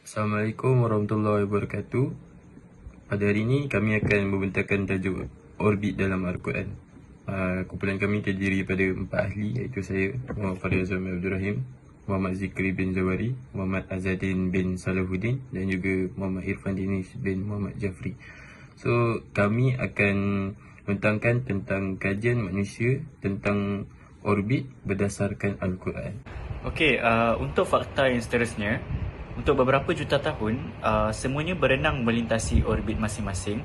Assalamualaikum warahmatullahi wabarakatuh. Pada hari ini kami akan membentangkan tajuk orbit dalam Al-Quran. Kumpulan kami terdiri daripada 4 ahli, iaitu saya, Muhammad Farid Azam Abdul Rahim, Muhammad Zikri bin Zawari, Muhammad Azadin bin Salahuddin dan juga Muhammad Irfan Dinis bin Muhammad Jafri. So, kami akan membentangkan tentang kajian manusia tentang orbit berdasarkan Al-Quran. Okey, untuk fakta yang seterusnya, untuk beberapa juta tahun, semuanya berenang melintasi orbit masing-masing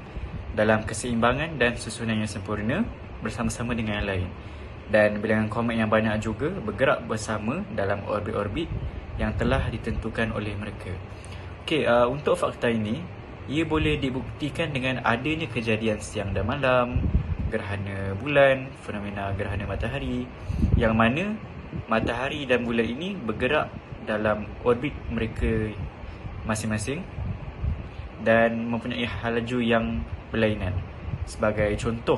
dalam keseimbangan dan susunan yang sempurna bersama-sama dengan yang lain. Dan bilangan komet yang banyak juga bergerak bersama dalam orbit-orbit yang telah ditentukan oleh mereka. Okey, untuk fakta ini, ia boleh dibuktikan dengan adanya kejadian siang dan malam, gerhana bulan, fenomena gerhana matahari, yang mana matahari dan bulan ini bergerak dalam orbit mereka masing-masing dan mempunyai halaju yang berlainan. Sebagai contoh,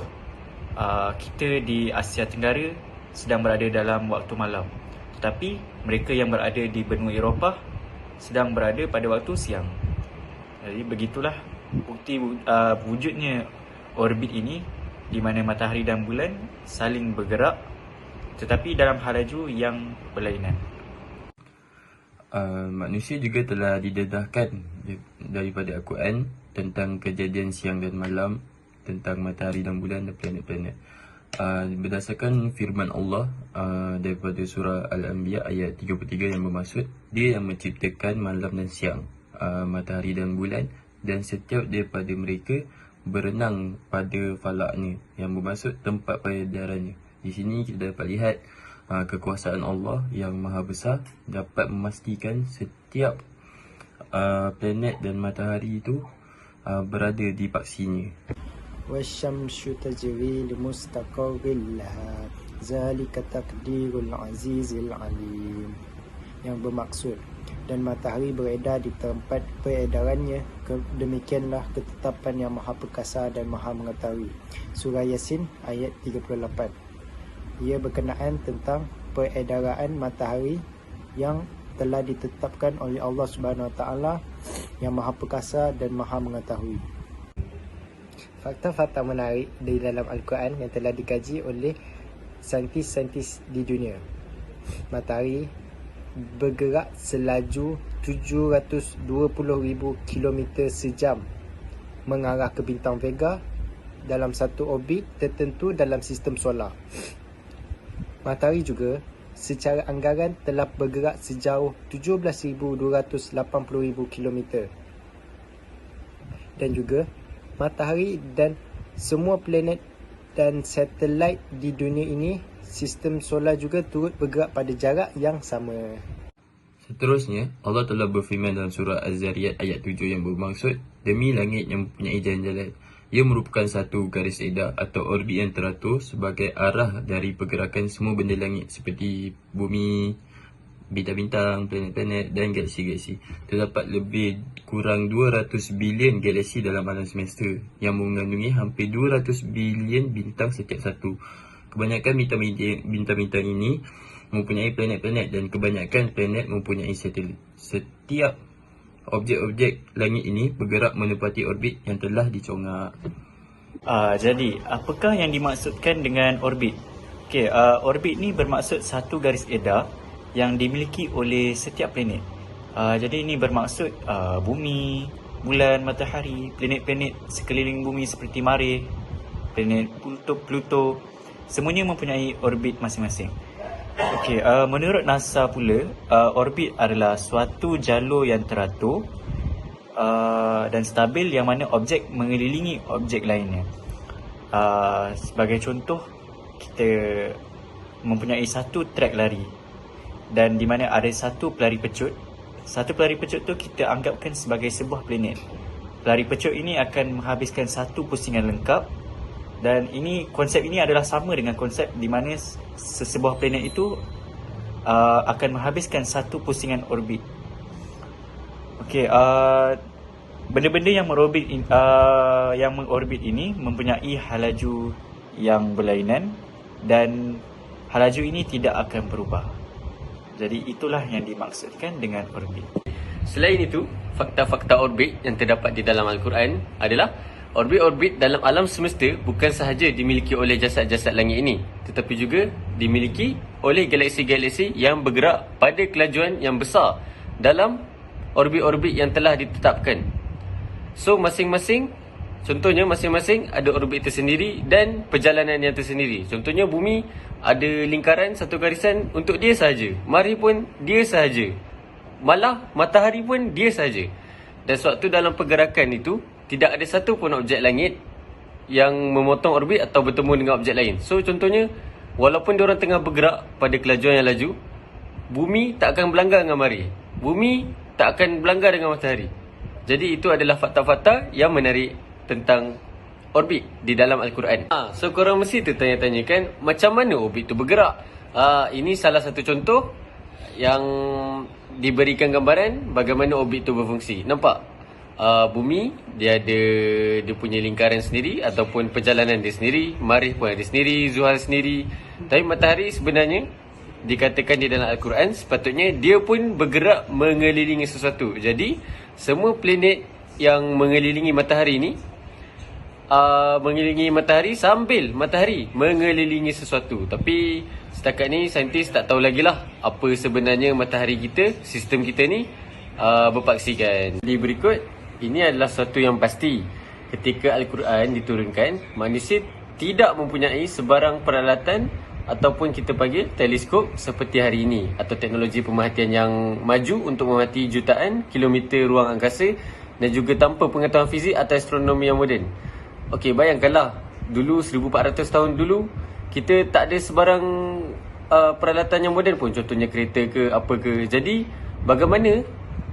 kita di Asia Tenggara sedang berada dalam waktu malam, tetapi mereka yang berada di benua Eropah sedang berada pada waktu siang. Jadi begitulah bukti wujudnya orbit ini, di mana matahari dan bulan saling bergerak tetapi dalam halaju yang berlainan. Manusia juga telah didedahkan daripada Al-Quran tentang kejadian siang dan malam, tentang matahari dan bulan dan planet-planet. Berdasarkan firman Allah daripada surah Al-Anbiya ayat 33 yang bermaksud, Dia yang menciptakan malam dan siang, matahari dan bulan, dan setiap daripada mereka berenang pada falaknya, yang bermaksud tempat peredarannya. Di sini kita dapat lihat kekuasaan Allah yang maha besar dapat memastikan setiap planet dan matahari itu berada di paksinya. Wasyamsu tajri limustaqarrin laha zalika taqdirul azizil alim, yang bermaksud dan matahari beredar di tempat peredarannya, demikianlah ketetapan yang maha perkasa dan maha mengetahui. Surah Yasin ayat 38. Ia berkenaan tentang peredaran matahari yang telah ditetapkan oleh Allah Subhanahu Wa Taala yang maha perkasa dan maha mengetahui. Fakta-fakta menarik di dalam Al-Quran yang telah dikaji oleh saintis-saintis di dunia. Matahari bergerak selaju 720,000 km sejam mengarah ke bintang Vega dalam satu orbit tertentu dalam sistem solar. Matahari juga secara anggaran telah bergerak sejauh 17,280,000 km. Dan juga matahari dan semua planet dan satelit di dunia ini, sistem solar juga turut bergerak pada jarak yang sama. Seterusnya, Allah telah berfirman dalam surah Az-Zariyat ayat 7 yang bermaksud, demi langit yang mempunyai jalan-jalan, ia merupakan satu garis edar atau orbit yang teratur sebagai arah dari pergerakan semua benda langit seperti bumi, bintang-bintang, planet-planet dan galaksi-galaksi. Terdapat lebih kurang 200 bilion galaksi dalam alam semesta yang mengandungi hampir 200 bilion bintang setiap satu. Kebanyakan bintang-bintang ini mempunyai planet-planet dan kebanyakan planet mempunyai satelit. Setiap objek-objek langit ini bergerak menepati orbit yang telah dicongak. Jadi, apakah yang dimaksudkan dengan orbit? Okey, orbit ni bermaksud satu garis edar yang dimiliki oleh setiap planet. Jadi ini bermaksud bumi, bulan, matahari, planet-planet sekeliling bumi seperti Marikh, planet Pluto, semuanya mempunyai orbit masing-masing. Okey, menurut NASA pula, orbit adalah suatu jalur yang teratur dan stabil yang mana objek mengelilingi objek lainnya. Sebagai contoh, kita mempunyai satu trek lari dan di mana ada satu pelari pecut. Satu pelari pecut tu kita anggapkan sebagai sebuah planet. Pelari pecut ini akan menghabiskan satu pusingan lengkap, dan konsep ini adalah sama dengan konsep di mana sesebuah planet itu akan menghabiskan satu pusingan orbit. Okey, benda-benda yang mengorbit ini mempunyai halaju yang berlainan dan halaju ini tidak akan berubah. Jadi itulah yang dimaksudkan dengan orbit. Selain itu, fakta-fakta orbit yang terdapat di dalam Al-Quran adalah orbit-orbit dalam alam semesta bukan sahaja dimiliki oleh jasad-jasad langit ini, tetapi juga dimiliki oleh galaksi-galaksi yang bergerak pada kelajuan yang besar dalam orbit-orbit yang telah ditetapkan. So masing-masing ada orbit tersendiri dan perjalanan yang tersendiri. Contohnya bumi ada lingkaran satu garisan untuk dia sahaja. Mari pun dia sahaja. Malah matahari pun dia sahaja. Dan sewaktu dalam pergerakan itu tidak ada satu pun objek langit yang memotong orbit atau bertemu dengan objek lain. So contohnya, walaupun diorang tengah bergerak pada kelajuan yang laju, bumi tak akan berlanggar dengan matahari. Bumi tak akan berlanggar dengan matahari. Jadi itu adalah fakta-fakta yang menarik tentang orbit di dalam Al-Quran. So korang mesti tertanya-tanyakan macam mana orbit tu bergerak. Ini salah satu contoh yang diberikan gambaran bagaimana orbit tu berfungsi. Nampak? Bumi dia ada dia punya lingkaran sendiri ataupun perjalanan dia sendiri. Marikh pun ada sendiri, Zuhal sendiri. Tapi matahari sebenarnya dikatakan di dalam Al-Quran sepatutnya dia pun bergerak mengelilingi sesuatu. Jadi semua planet yang mengelilingi matahari ni mengelilingi matahari sambil matahari mengelilingi sesuatu. Tapi setakat ni saintis tak tahu lagi lah apa sebenarnya matahari kita, sistem kita ni berpaksikan. Di berikut, ini adalah satu yang pasti. Ketika Al-Quran diturunkan, manusia tidak mempunyai sebarang peralatan ataupun kita panggil teleskop seperti hari ini, atau teknologi pemerhatian yang maju untuk memerhati jutaan kilometer ruang angkasa dan juga tanpa pengetahuan fizik atau astronomi yang moden. Okey, bayangkanlah dulu 1400 tahun dulu kita tak ada sebarang peralatan yang moden pun, contohnya kereta ke apa ke. Jadi bagaimana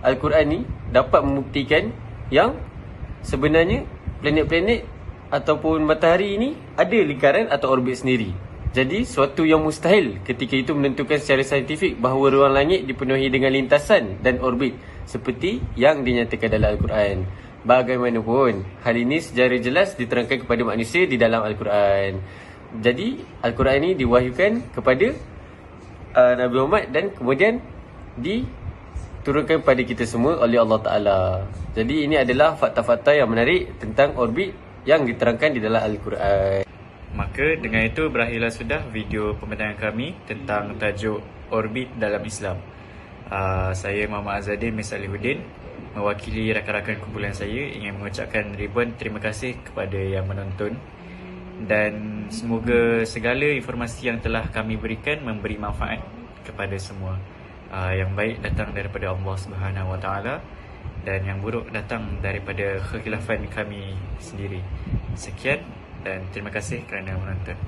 Al-Quran ni dapat membuktikan yang sebenarnya planet-planet ataupun matahari ini ada lingkaran atau orbit sendiri. Jadi suatu yang mustahil ketika itu menentukan secara saintifik bahawa ruang langit dipenuhi dengan lintasan dan orbit seperti yang dinyatakan dalam Al-Quran. Bagaimanapun, hal ini secara jelas diterangkan kepada manusia di dalam Al-Quran. Jadi Al-Quran ini diwahyukan kepada Nabi Muhammad dan kemudian diturunkan kepada kita semua oleh Allah Ta'ala. Jadi ini adalah fakta-fakta yang menarik tentang orbit yang diterangkan di dalam Al-Quran. Maka dengan itu berakhirlah sudah video pembincangan kami tentang tajuk orbit dalam Islam. Saya Muhammad Azadin bin Salihuddin, mewakili rakan-rakan kumpulan saya, ingin mengucapkan ribuan terima kasih kepada yang menonton. Dan semoga segala informasi yang telah kami berikan memberi manfaat kepada semua. Yang baik datang daripada Allah Subhanahu Wa Taala dan yang buruk datang daripada kekhilafan kami sendiri. Sekian dan terima kasih kerana menonton.